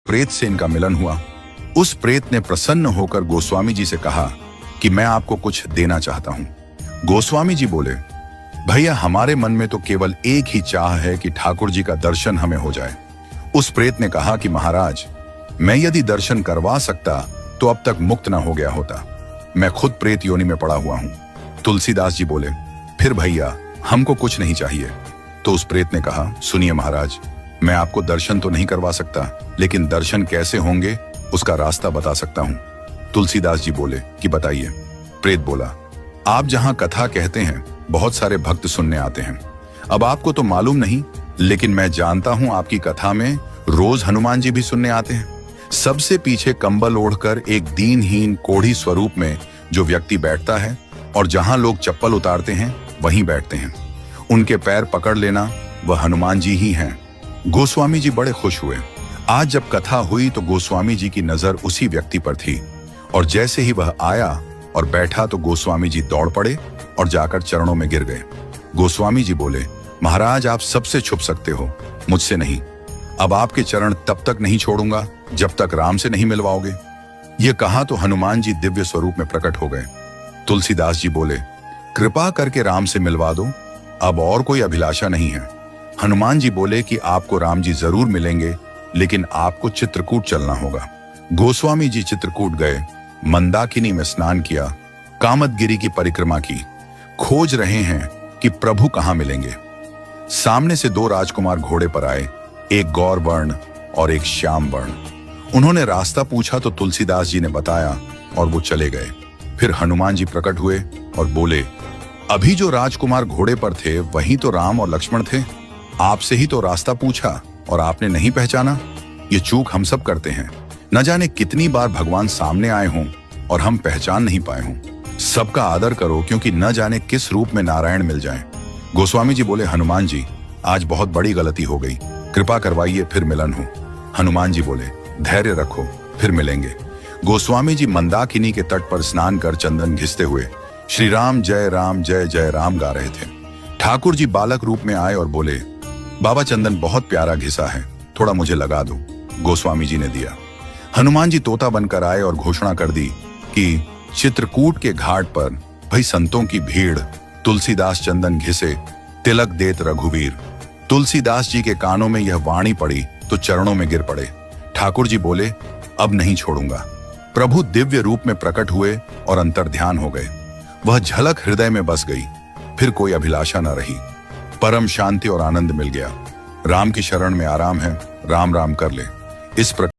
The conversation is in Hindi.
प्रेत से इनका मिलन हुआ। उस प्रेत ने प्रसन्न होकर गोस्वामी जी से कहा कि मैं आपको कुछ देना चाहता हूं। गोस्वामी जी बोले, भैया हमारे मन में तो केवल एक ही चाह है कि ठाकुर जी का दर्शन हमें हो जाए। उस प्रेत ने कहा कि महाराज, मैं यदि दर्शन करवा सकता तो अब तक मुक्त ना हो गया होता। मैं खुद प्रेत योनि में पड़ा हुआ हूं। तुलसीदास जी बोले, फिर भैया हमको कुछ नहीं चाहिए। तो उस प्रेत ने कहा, सुनिए महाराज, मैं आपको दर्शन तो नहीं करवा सकता, लेकिन दर्शन कैसे होंगे उसका रास्ता बता सकता हूं। तुलसीदास जी बोले कि बताइए। प्रेत बोला, आप जहां कथा कहते हैं बहुत सारे भक्त सुनने आते हैं। अब आपको तो मालूम नहीं, लेकिन मैं जानता हूं आपकी कथा में रोज हनुमान जी भी सुनने आते हैं। सबसे पीछे कंबल ओढ़कर एक दीनहीन कोढ़ी स्वरूप में जो व्यक्ति बैठता है और जहां लोग चप्पल उतारते हैं वहीं बैठते हैं। उनके पैर पकड़ लेना वह हनुमान जी ही हैं। गोस्वामी जी बड़े खुश हुए। आज जब कथा हुई तो गोस्वामी जी की नजर उसी व्यक्ति पर थी और जैसे ही वह आया और बैठा तो गोस्वामी जी दौड़ पड़े और जाकर चरणों में गिर गए। गोस्वामी जी बोले, महाराज आप सबसे छुप सकते हो, मुझसे नहीं। अब आपके चरण तब तक नहीं छोड़ूंगा जब तक राम से नहीं मिलवाओगे। ये कहा तो हनुमान जी दिव्य स्वरूप में प्रकट हो गए। तुलसीदास जी बोले, कृपा करके राम से मिलवा दो, अब और कोई अभिलाषा नहीं है। हनुमान जी बोले कि आपको राम जी जरूर मिलेंगे, लेकिन आपको चित्रकूट चलना होगा। गोस्वामी जी चित्रकूट गए, मंदाकिनी में स्नान किया, कामदगिरी की परिक्रमा की, खोज रहे हैं कि प्रभु कहां मिलेंगे। सामने से दो राजकुमार घोड़े पर आए, एक गौर वर्ण और एक श्याम वर्ण। उन्होंने रास्ता पूछा तो तुलसीदास जी ने बताया और वो चले गए। फिर हनुमान जी प्रकट हुए और बोले, अभी जो राजकुमार घोड़े पर थे वही तो राम और लक्ष्मण थे। आपसे ही तो रास्ता पूछा और आपने नहीं पहचाना। ये चूक हम सब करते हैं। न जाने कितनी बार भगवान सामने आए हों और हम पहचान नहीं पाए हों। सबका आदर करो, क्योंकि न जाने किस रूप में नारायण मिल जाएं। गोस्वामी जी बोले, हनुमान जी आज बहुत बड़ी गलती हो गई, कृपा करवाइए फिर मिलन हो। हनुमान जी बोले, धैर्य रखो फिर मिलेंगे। गोस्वामी जी मंदाकिनी के तट पर स्नान कर चंदन घिसते हुए श्री राम जय जय राम गा रहे थे। ठाकुर जी बालक रूप में आए और बोले, बाबा चंदन बहुत प्यारा घिसा है, थोड़ा मुझे लगा दो। गोस्वामी जी ने दिया। हनुमान जी तोता बनकर आए और घोषणा कर दी कि चित्रकूट के घाट पर भाई संतों की भीड़, तुलसीदास चंदन घिसे, तिलक देत रघुवीर। तुलसीदास जी के कानों में यह वाणी पड़ी तो चरणों में गिर पड़े। ठाकुर जी बोले, अब नहीं छोड़ूंगा। प्रभु दिव्य रूप में प्रकट हुए और अंतर्ध्यान हो गए। वह झलक हृदय में बस गई। फिर कोई अभिलाषा न रही। परम शांति और आनंद मिल गया। राम की शरण में आराम है, राम राम कर ले। इस प्रकार